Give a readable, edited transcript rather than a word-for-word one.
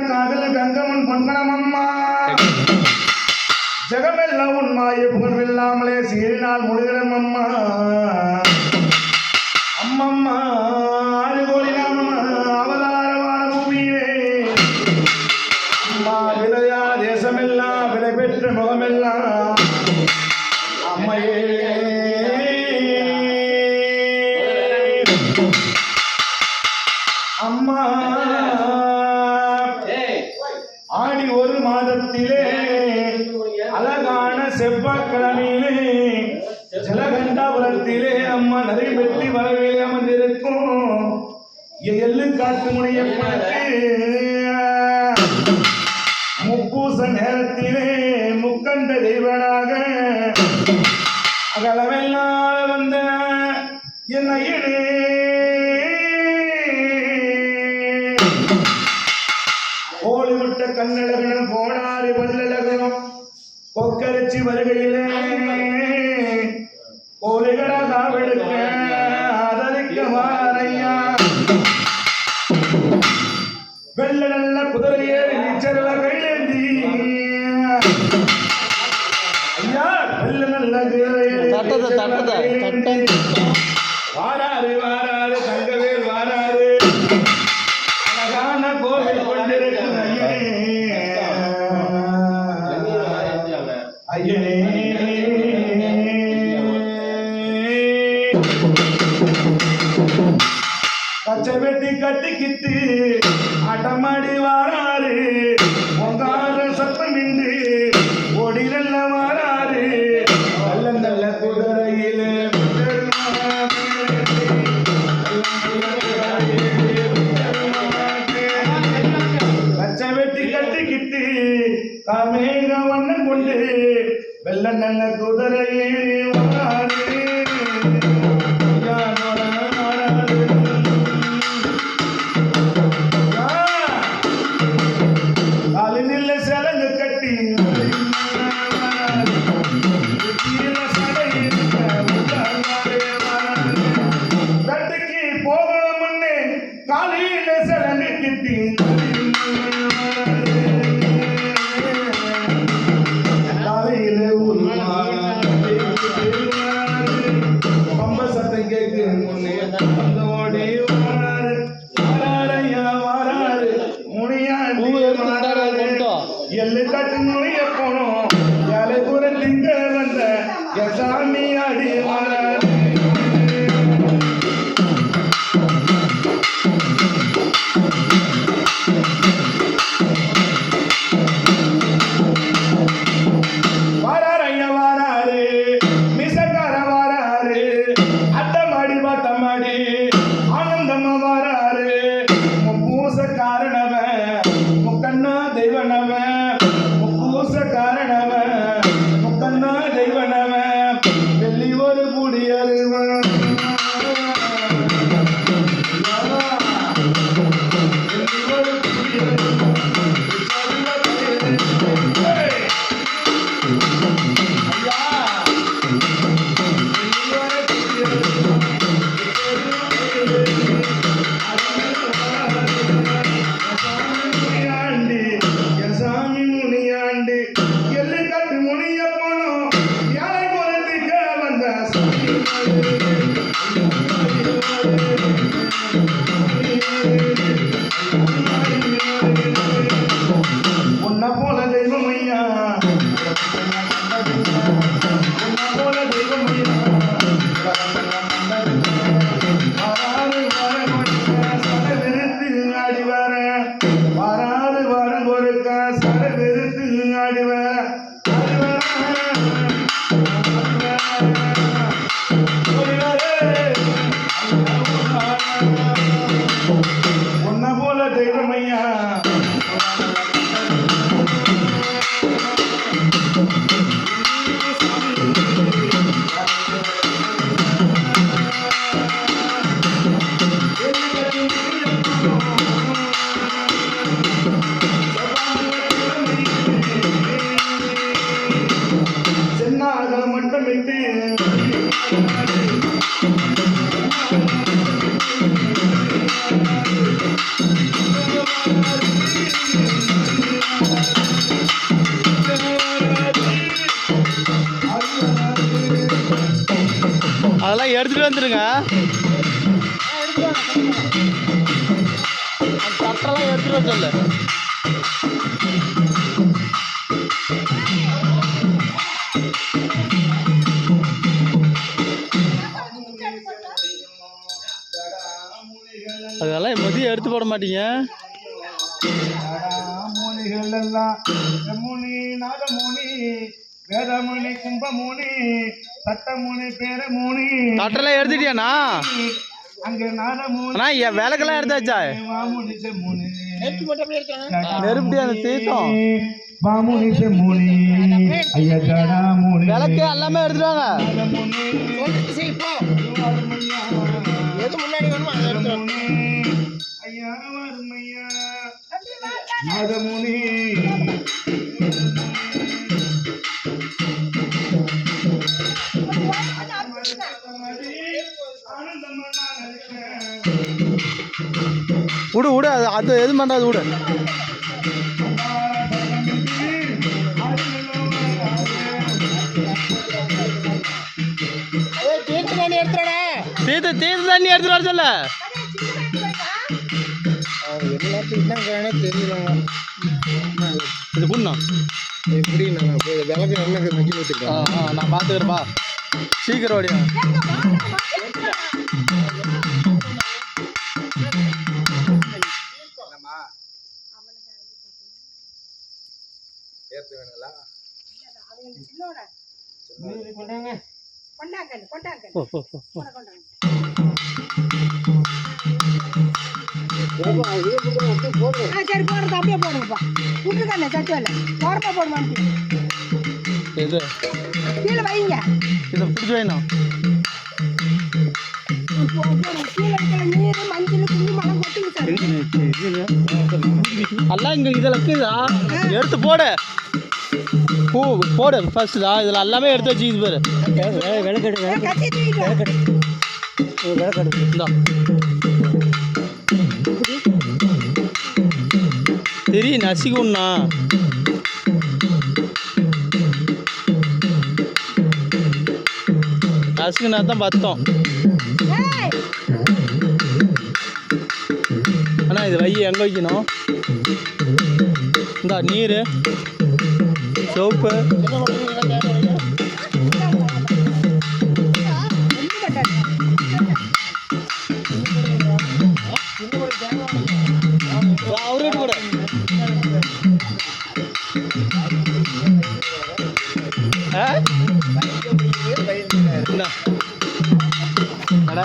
காதல் கங்கமன் பொன்மனமம்மா ஜெகமெல்லாம் உன்மாய புகழ்வில்லாமலே சீரினால் முழுகிறோம் அம்மா அம்மம்மா ஆறு கோடி நாமம்மா அவதாரமான பூமியிலே அம்மா விளையா தேசமெல்லாம் விலை பெற்ற முகமெல்லாம் அம்மையே அம்மா ஆடி ஒரு மாதத்திலே அழகான செவ்வாய்க்கிழமையிலே ஜலகண்டாபுரத்திலே அம்மா நிறைய வெற்றி வரவேலை அமர்ந்திருக்கும் எள்ளு காட்டு முனையப்பட்டு முப்பூச நேரத்திலே முக்கண்ட தெய்வனாக அகலமெல்லாம் வந்த என் ஐயனே கோழிவிட்ட கண்ணழகனும் போனாரி வல்லழகனும் கொக்கரிச்சி வருகையிலே கோழிகளா காவெடுக்க ஆதரிக்க வாரையா வெள்ள நல்ல குதிரையேறி நீச்சரல கையேந்தி ஐயா வெள்ள நல்ல குதிரையேறி வாராரு வாராரு தங்கவேல் வாராரு அழகான கோவில் கொண்டிருக்கும் ஐயனே பச்சை வெட்டி கட்டிக்கிட்டு ஆட்டமாடி வாராரு பொங்கார சத்தம் இன்று ஓடி நல்ல வாராரு நல்ல நல்ல குதிரையிலே பச்சை வெட்டி கட்டிக்கிட்டு காமேக வண்ணம் கொண்டு வெள்ள நல்ல குதிரையே வாராரு எல்லு கட்டு நுழைய போனோம் யாரை குரத்திங்க வந்த சாமி அடி வாராரு ஐயா வாராரு மிசக்கார வாராரு அட்டமாடி பாட்டமாடி ஆனந்தம்மா வாராரு பூச காரணவன் முக்கண்ணா தெய்வனவன் வெள்ளி ஒரு குடியருவன் உன்ன போல தெய்வம் ஐயா உன்ன போல தெய்வம் ஐயா வராது வர சட வெறுத்து ஆடி வர வராது வர கொடுக்க சட வெறுத்து ஆடி வர உன்ன போல தெய்வம் ஐயா எடுத்துட்டு வந்துருங்க. அந்த தட்டெல்லாம் எடுத்துட்டு வர சொல்லு. அதெல்லாம் மதியம் எடுத்து போட மாட்டீங்க. மூனிகள் எல்லாம் முனி நாதமுனி வேதமுனி கும்பமுனி சட்டமுனி பேரமுனி தட்டெல்லாம் எடுத்துட்டியாண்ணா? அங்க நாதமுனி அண்ணா என் விளக்கெல்லாம் எடுத்தாச்சா? மாமுனி செம்முனி நெருப்படி அந்த தீர்த்தம் மாமுனி செம்முனி ஐயா ஜடா முனி விளக்கு எல்லாமே எடுத்துட்டாங்க. எது முன்னாடி வருமோ அதை எடுத்து ஐயா வறுமையா நாதமுனி விடு விடு, அது எது பண்ணுறது விடு. தீர்த்து தண்ணி எடுத்துடா. தீர்த்து தண்ணி எடுத்துட்டு வர சொல்ல. தெரியல இது புண்ணா எப்படி நான் விளக்கு என்ன நக்கி வச்சுருக்கேன். நான் பார்த்துக்கிறேன்ப்பா. சீக்கிரம் ஓடியா. சரி போடுறது அப்படியே போடுங்கப்பா. விட்டுருக்கண்ணே சட்டுவல ஓரமா போடுவாங்க. இது கீழே வைங்க. இதை பிடிச்சி வைணும். கீழே இருக்கிற நீர் மஞ்சள் குங்குமம் கொட்டுங்க சார். எல்லாம் இங்கே இதில் இருக்குதா? எடுத்து போடு. பூ போடு ஃபர்ஸ்ட் தான். இதில் எல்லாமே எடுத்து வச்சுக்கிது பேர். விளக்கெடு இந்தா தெரியும் நசிக்கும்ண்ணா. நசுக்குனா தான் பத்தம். அண்ணா இது வை எங்கே வைக்கணும்? இந்தா நீர் சோப்பு அவர்கிட்ட கூட கடை